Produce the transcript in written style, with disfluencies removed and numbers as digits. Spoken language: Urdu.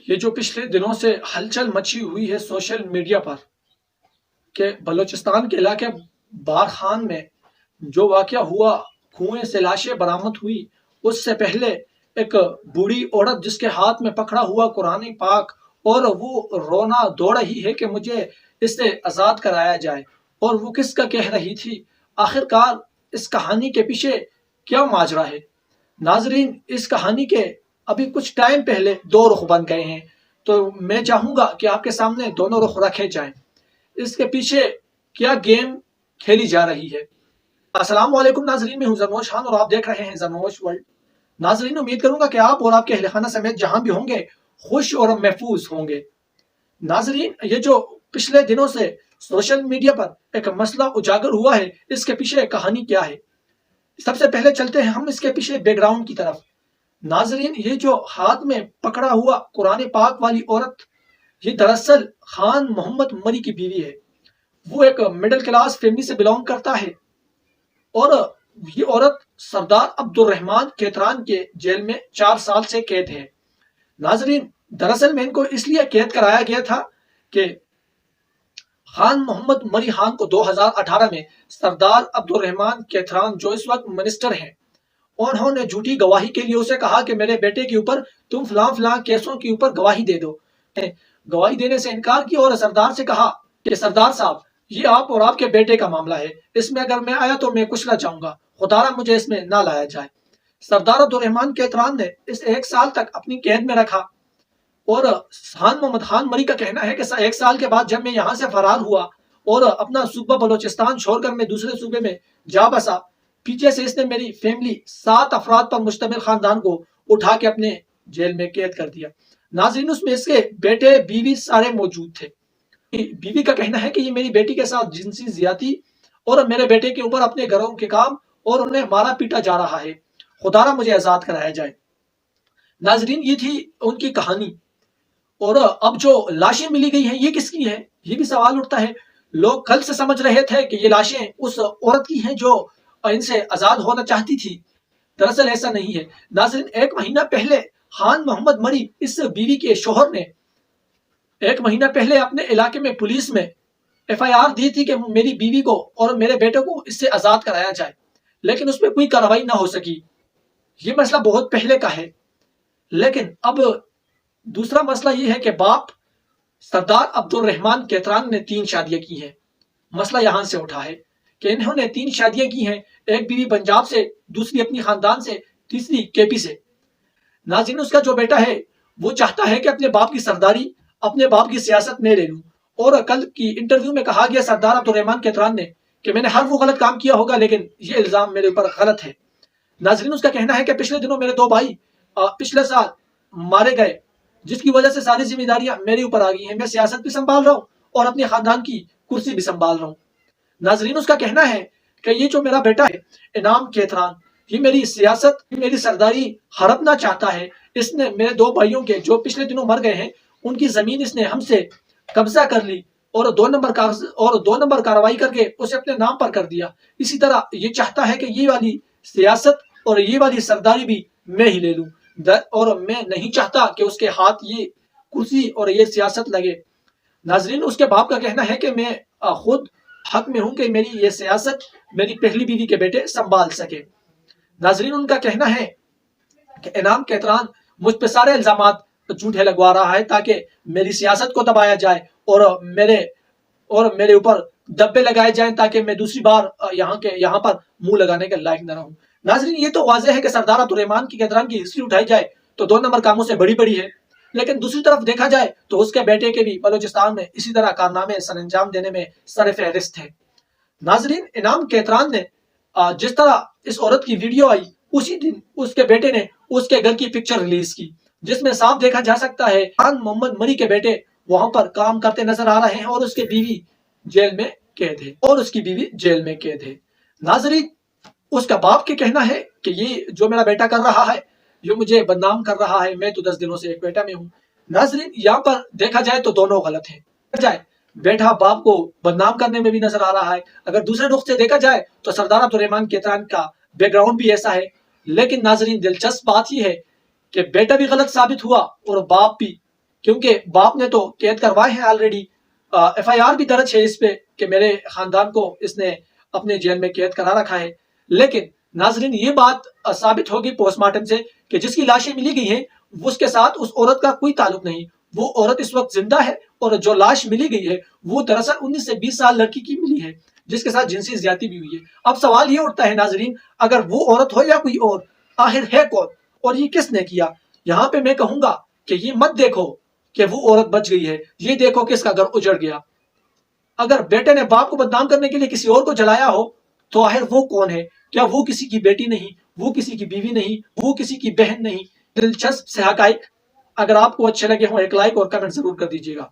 یہ جو پچھلے دنوں سے ہلچل مچی ہوئی ہے سوشل میڈیا پر کہ بلوچستان کے علاقے بارخان میں جو واقعہ ہوا، کنویں سے لاشیں برآمد ہوئی، اس سے پہلے ایک بوڑھی عورت جس کے ہاتھ میں پکڑا ہوا قرآن پاک اور وہ رونا دوڑ رہی ہے کہ مجھے اس سے آزاد کرایا جائے، اور وہ کس کا کہہ رہی تھی؟ آخر کار اس کہانی کے پیچھے کیا ماجرا ہے؟ ناظرین، اس کہانی کے ابھی کچھ ٹائم پہلے دو رخ بن گئے ہیں، تو میں چاہوں گا کہ آپ کے سامنے دونوں رخ رکھے جائیں۔ اس کے پیچھے کیا گیم کھیلی جا رہی ہے؟ السلام علیکم ناظرین، میں ہوں زرنوش خان اور آپ دیکھ رہے ہیں زرنوش ورلڈ۔ ناظرین، امید کروں گا کہ آپ اور آپ کے اہل خانہ سمیت جہاں بھی ہوں گے خوش اور محفوظ ہوں گے۔ ناظرین، یہ جو پچھلے دنوں سے سوشل میڈیا پر ایک مسئلہ اجاگر ہوا ہے، اس کے پیچھے کہانی کیا ہے؟ سب سے پہلے چلتے ہیں ہم اس کے پیچھے بیک گراؤنڈ کی طرف۔ ناظرین، یہ جو ہاتھ میں پکڑا ہوا قرآن پاک والی عورت، یہ دراصل خان محمد مری کی بیوی ہے۔ وہ ایک مڈل کلاس فیملی سے بلونگ کرتا ہے اور یہ عورت سردار عبد الرحمان کیتران کے جیل میں 4 سال سے قید ہے۔ ناظرین، دراصل میں ان کو اس لیے قید کرایا گیا تھا کہ خان محمد مری خان کو 2018 میں سردار عبد الرحمان کیتران جو اس وقت منسٹر ہیں، انہوں نے جھوٹی گواہی کے لیے اسے کہا کہ میرے بیٹے کے اوپر تم فلاں فلاں کیسوں کے اوپر گواہی دے دو۔ گواہی دینے سے انکار کیا اور سردار سے کہا کہ سردار صاحب، یہ آپ اور آپ کے بیٹے کا معاملہ ہے، اس میں اگر میں آیا تو میں کچلا جاؤں گا، خدا را مجھے اس میں نہ لایا جائے۔ سردار عبد الرحمان کیتران نے اس 1 سال تک اپنی قید میں رکھا، اور خان محمد خان مری کا کہنا ہے کہ 1 سال کے بعد جب میں یہاں سے فرار ہوا اور اپنا صوبہ بلوچستان چھوڑ کر میں دوسرے صوبے میں جا بسا، پیچھے سے اس نے میری فیملی 7 افراد پر مشتمل خاندان کو اٹھا کے اپنے جیل میں قید کر دیا۔ ناظرین، اس میں اس کے بیٹے بیوی سارے موجود تھے۔ بیوی کا کہنا ہے کہ یہ میری بیٹی کے ساتھ جنسی زیادتی اور میرے بیٹے کے اوپر اپنے گھروں کے کام اور انہیں مارا پیٹا جا رہا ہے، خدا را مجھے آزاد کرایا جائے۔ ناظرین، یہ تھی ان کی کہانی۔ اور اب جو لاشیں ملی گئی ہیں، یہ کس کی ہیں؟ یہ بھی سوال اٹھتا ہے۔ لوگ کل سے سمجھ رہے تھے کہ یہ لاشیں اس عورت کی ہیں جو ان سے آزاد ہونا چاہتی تھی، دراصل ایسا نہیں ہے۔ ناظرین، 1 مہینہ پہلے خان محمد مری اس بیوی کے شوہر نے 1 مہینہ پہلے اپنے علاقے میں پولیس میں FIR دی تھی کہ میری بیوی کو اور میرے بیٹے کو اس سے آزاد کرایا جائے، لیکن اس پہ کوئی کارروائی نہ ہو سکی۔ یہ مسئلہ بہت پہلے کا ہے، لیکن اب دوسرا مسئلہ یہ ہے کہ باپ سردار عبد الرحمان کیتران نے 3 شادیاں کی ہیں۔ مسئلہ یہاں سے اٹھا ہے کہ انہوں نے 3 شادیاں کی ہیں، ایک بیوی پنجاب سے، دوسری اپنی خاندان سے، تیسری KP سے۔ ناظرین، اس کا جو بیٹا ہے وہ چاہتا ہے کہ اپنے باپ کی سرداری، اپنے باپ کی سیاست میں لے لوں، اور کل کی انٹرویو میں کہا گیا سردار عبد الرحمان کیتران نے کہ میں نے ہر وہ غلط کام کیا ہوگا لیکن یہ الزام میرے اوپر غلط ہے۔ ناظرین، اس کا کہنا ہے کہ پچھلے دنوں میرے 2 بھائی پچھلے سال مارے گئے، جس کی وجہ سے ساری ذمہ داریاں میرے اوپر آ گئی ہیں، میں سیاست بھی سنبھال رہا ہوں اور اپنے خاندان کی کرسی بھی سنبھال رہا ہوں۔ ناظرین، اس کا کہنا ہے کہ یہ جو میرا بیٹا ہے انعام کیتران، یہ میری سیاست، میری سرداری ہڑپنا چاہتا ہے۔ اس نے میرے 2 بھائیوں کے جو پچھلے دنوں مر گئے ہیں ان کی زمین اس نے ہم سے قبضہ کر لی اور 2 نمبر کارروائی کر کے اسے اپنے نام پر کر دیا۔ اسی طرح یہ چاہتا ہے کہ یہ والی سیاست اور یہ والی سرداری بھی میں ہی لے لوں، اور میں نہیں چاہتا کہ اس کے ہاتھ یہ کرسی اور یہ سیاست لگے۔ ناظرین، اس کے باپ کا کہنا ہے کہ میں خود حق میں ہوں کہ میری یہ سیاست میری پہلی بیوی کے بیٹے سنبھال سکے۔ ناظرین، ان کا کہنا ہے کہ انعام کیتران مجھ پہ سارے الزامات جھوٹے لگوا رہا ہے تاکہ میری سیاست کو دبایا جائے اور میرے اوپر دبے لگائے جائیں تاکہ میں دوسری بار یہاں پر منہ لگانے کے لائق نہ رہوں۔ ناظرین، یہ تو واضح ہے کہ سردار عبد الرحمان کی کیتران کی ہسٹری اٹھائی جائے تو 2 نمبر کاموں سے بڑی ہے، لیکن دوسری طرف دیکھا جائے تو اس کے بیٹے کے بھی بلوچستان میں اسی طرح کارنامے سر انجام دینے میں سر فہرست ہیں۔ ناظرین، انعام کیتران نے جس طرح اس عورت کی ویڈیو آئی اسی دن اس کے بیٹے نے اس کے گھر کی پکچر ریلیز کی، جس میں صاف دیکھا جا سکتا ہے خان محمد مری کے بیٹے وہاں پر کام کرتے نظر آ رہے ہیں اور اس کی بیوی جیل میں قید ہے۔ ناظرین، اس کا باپ کے کہنا ہے کہ یہ جو میرا بیٹا کر رہا ہے یہ مجھے بدنام کر رہا ہے، میں تو 10 دنوں سے ایک بیٹا میں ہوں۔ ناظرین، یہاں پر دیکھا جائے تو دونوں غلط ہیں۔ بیٹا باپ کو بدنام کرنے میں بھی نظر آ رہا ہے۔ اگر دوسرے رخ سے دیکھا جائے تو سردار عبد الرحمان کیتران کا بیک گراؤنڈ بھی ایسا ہے، لیکن ناظرین، دلچسپ بات یہ ہے کہ بیٹا بھی غلط ثابت ہوا اور باپ بھی کیونکہ باپ نے تو قید کروائے ہیں آلریڈی، FIR بھی درج ہے اس پہ کہ میرے خاندان کو اس نے اپنے جیل میں قید کرا رکھا ہے۔ لیکن ناظرین یہ بات ثابت ہوگی پوسٹ مارٹم سے کہ جس کی لاشیں ملی گئی ہیں اس کے ساتھ اس عورت کا کوئی تعلق نہیں، وہ عورت اس وقت زندہ ہے، اور جو لاش ملی گئی ہے وہ دراصل 19 سے 20 سال لڑکی کی ملی ہے جس کے ساتھ جنسی زیادتی بھی ہوئی ہے۔ اب سوال یہ اٹھتا ہے ناظرین، اگر وہ عورت ہو یا کوئی اور، آخر ہے کون اور یہ کس نے کیا؟ یہاں پہ میں کہوں گا کہ یہ مت دیکھو کہ وہ عورت بچ گئی ہے، یہ دیکھو کہ اس کا گھر اجڑ گیا۔ اگر بیٹے نے باپ کو بدنام کرنے کے لیے کسی اور کو جلایا ہو تو آخر وہ کون ہے؟ کیا وہ کسی کی بیٹی نہیں، وہ کسی کی بیوی نہیں، وہ کسی کی بہن نہیں؟ دلچسپ سے حقائق، اگر آپ کو اچھے لگے ہوں ایک لائک اور کمنٹ ضرور کر دیجیے گا۔